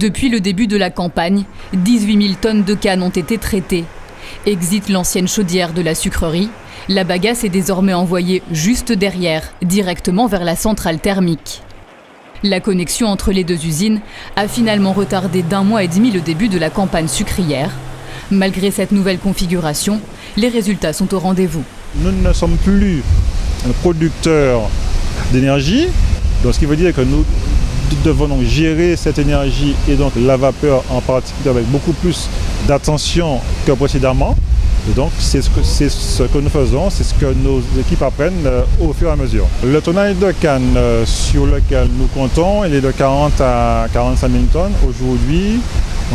Depuis le début de la campagne, 18 000 tonnes de canne ont été traitées. Exit l'ancienne chaudière de la sucrerie, la bagasse est désormais envoyée juste derrière, directement vers la centrale thermique. La connexion entre les deux usines a finalement retardé d'1 mois et demi le début de la campagne sucrière. Malgré cette nouvelle configuration, les résultats sont au rendez-vous. Nous ne sommes plus producteurs d'énergie, donc ce qui veut dire que nous devons donc gérer cette énergie et donc la vapeur en particulier avec beaucoup plus d'attention que précédemment. Et donc c'est ce que nous faisons, c'est ce que nos équipes apprennent au fur et à mesure. Le tonnage de canne sur lequel nous comptons, il est de 40 à 45 000 tonnes. Aujourd'hui,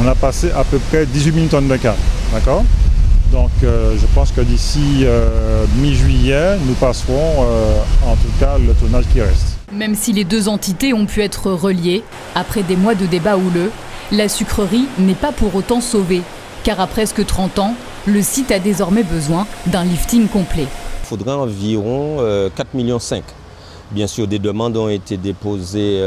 on a passé à peu près 18 000 tonnes de canne. D'accord ? Donc je pense que d'ici mi-juillet, nous passerons en tout cas le tonnage qui reste. Même si les deux entités ont pu être reliées, après des mois de débats houleux, la sucrerie n'est pas pour autant sauvée. Car à presque 30 ans, le site a désormais besoin d'un lifting complet. Il faudrait environ 4,5 millions. Bien sûr, des demandes ont été déposées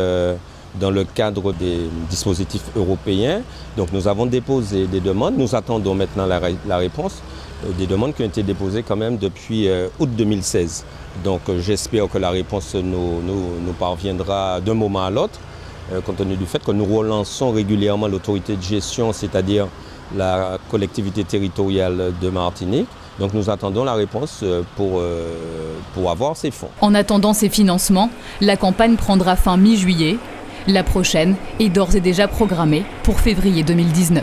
dans le cadre des dispositifs européens. Donc nous avons déposé des demandes. Nous attendons maintenant la réponse. Des demandes qui ont été déposées quand même depuis août 2016. Donc j'espère que la réponse nous parviendra d'un moment à l'autre, compte tenu du fait que nous relançons régulièrement l'autorité de gestion, c'est-à-dire la collectivité territoriale de Martinique. Donc nous attendons la réponse pour avoir ces fonds. En attendant ces financements, la campagne prendra fin mi-juillet. La prochaine est d'ores et déjà programmée pour février 2019.